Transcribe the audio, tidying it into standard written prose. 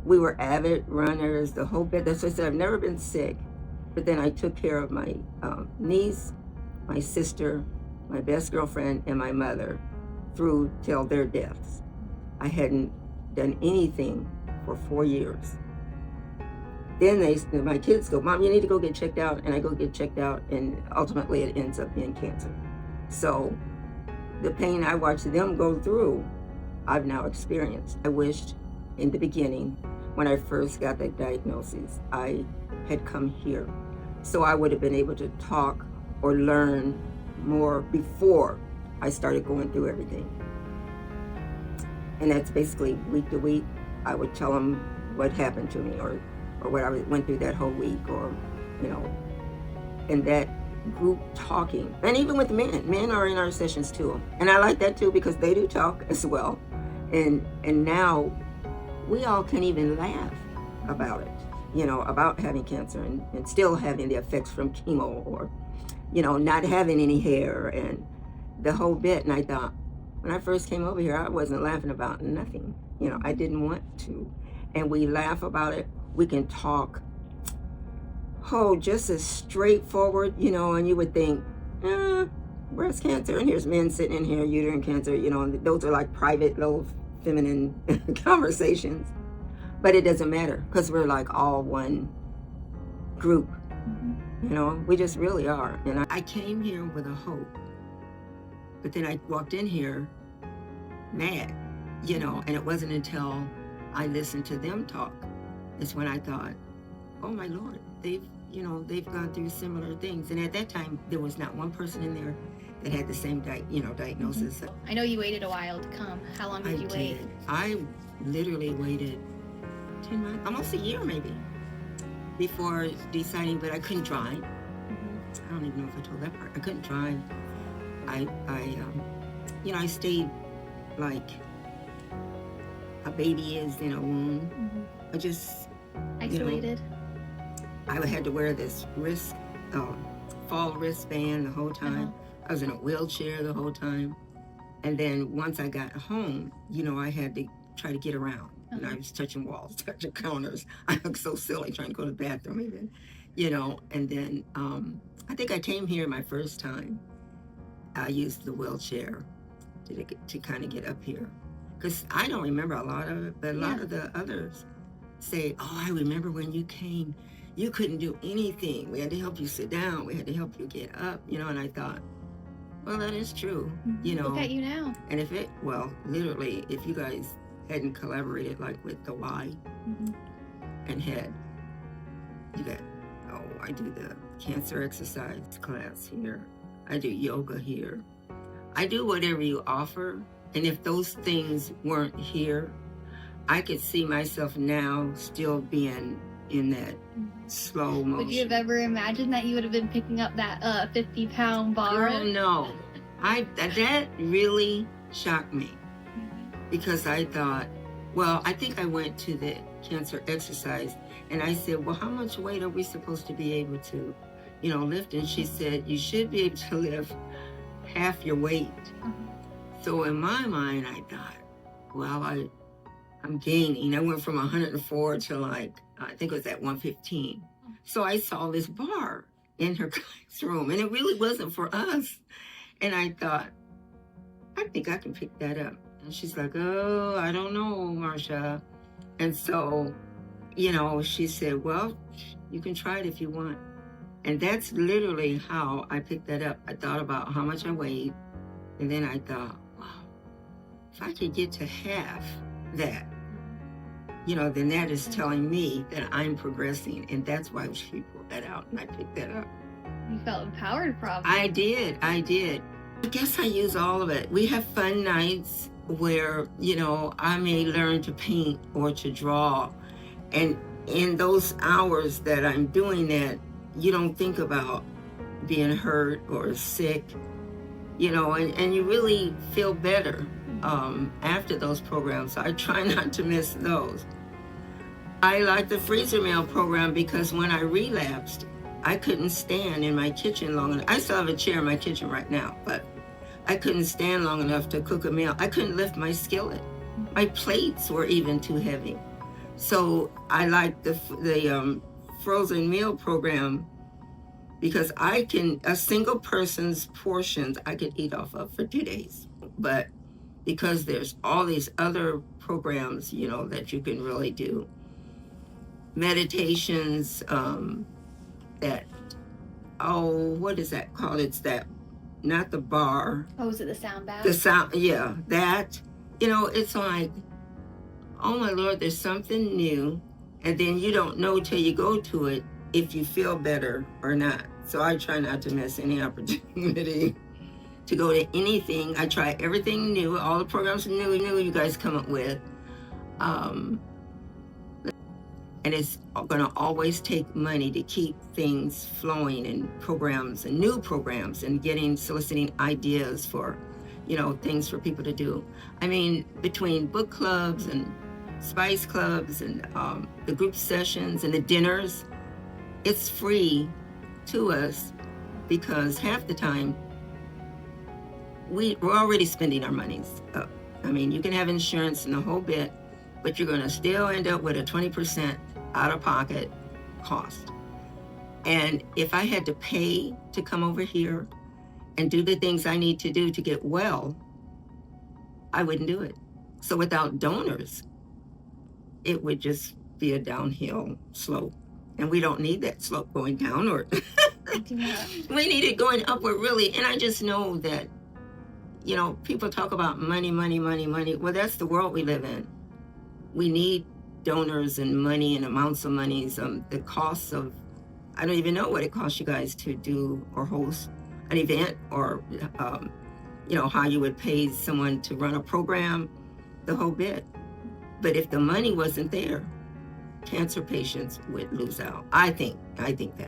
We were avid runners, the whole bit. That's what I said, I've never been sick. But then I took care of my niece, my sister, my best girlfriend, and my mother through till their deaths. I hadn't done anything for 4 years. Then my kids go, Mom, you need to go get checked out. And I go get checked out, and ultimately it ends up being cancer. So the pain I watched them go through, I've now experienced. I wished in the beginning, when I first got that diagnosis, I had come here. So I would have been able to talk or learn more before I started going through everything. And that's basically week to week. I would tell them what happened to me or what I went through that whole week, or, and that group talking. And even with men are in our sessions too. And I like that too, because they do talk as well. And now we all can even laugh about it, about having cancer and still having the effects from chemo, or, not having any hair and the whole bit. And I thought, when I first came over here, I wasn't laughing about nothing. I didn't want to. And we laugh about it. We can talk, just as straightforward, and you would think, breast cancer, and here's men sitting in here, uterine cancer, and those are like private, little feminine conversations. But it doesn't matter, because we're like all one group. We just really are. And I came here with a hope, but then I walked in here mad, and it wasn't until I listened to them talk is when I thought, oh my Lord, they've gone through similar things. And at that time, there was not one person in there that had the same diagnosis. I know you waited a while to come. How long did you wait? I literally waited 10 months, almost a year maybe, before deciding, but I couldn't drive. I don't even know if I told that part. I couldn't drive. I stayed like a baby is in a womb. I just isolated. I had to wear this fall wristband the whole time. I was in a wheelchair the whole time. And then once I got home, I had to try to get around. And I was touching walls, touching counters. I looked so silly trying to go to the bathroom even, And then I think I came here my first time. I used the wheelchair to kind of get up here. Because I don't remember a lot of it, but a lot of the others say, oh, I remember when you came, you couldn't do anything. We had to help you sit down. We had to help you get up, and I thought, well, that is true, Look at you now. And literally, if you guys hadn't collaborated like with the Y and I do the cancer exercise class here. I do yoga here. I do whatever you offer. And if those things weren't here, I could see myself now still being in that slow motion. Would you have ever imagined that you would have been picking up that 50-pound bar? Girl, no. That really shocked me, because I thought, I think I went to the cancer exercise and I said, well, how much weight are we supposed to be able to, lift? And she said, you should be able to lift half your weight. So in my mind, I thought, I'm gaining. I went from 104 to I think it was at 115. So I saw this bar in her classroom, and it really wasn't for us. And I thought, I think I can pick that up. And she's like, oh, I don't know, Marsha. And so, she said, well, you can try it if you want. And that's literally how I picked that up. I thought about how much I weighed, and then I thought, if I could get to half that, then that is telling me that I'm progressing. And that's why she pulled that out and I picked that up. You felt empowered, probably. I did. I guess I use all of it. We have fun nights where, I may learn to paint or to draw. And in those hours that I'm doing that, you don't think about being hurt or sick, and you really feel better after those programs. So I try not to miss those. I like the freezer meal program because when I relapsed, I couldn't stand in my kitchen long enough. I still have a chair in my kitchen right now, but I couldn't stand long enough to cook a meal. I couldn't lift my skillet. My plates were even too heavy. So I like the frozen meal program because a single person's portions I could eat off of for 2 days. But because there's all these other programs, that you can really do, meditations, what is that called? It's that, not the bar. Oh, is it the sound bath? The sound, yeah, that. It's like, oh my Lord, there's something new, and then you don't know till you go to it if you feel better or not. So I try not to miss any opportunity to go to anything. I try everything new, all the programs new you guys come up with. And it's going to always take money to keep things flowing, and programs and new programs, and soliciting ideas for, things for people to do. I mean, between book clubs and spice clubs and the group sessions and the dinners, it's free to us because half the time we're already spending our monies up. I mean, you can have insurance and the whole bit, but you're going to still end up with a 20% out-of-pocket cost. And if I had to pay to come over here and do the things I need to do to get well, I wouldn't do it. So without donors, it would just be a downhill slope. And we don't need that slope going downward. We need it going upward, really. And I just know that, people talk about money. Well, that's the world we live in. We need donors and money and amounts of monies. The costs of, I don't even know what it costs you guys to do or host an event, or how you would pay someone to run a program, the whole bit. But if the money wasn't there, cancer patients would lose out. I think that.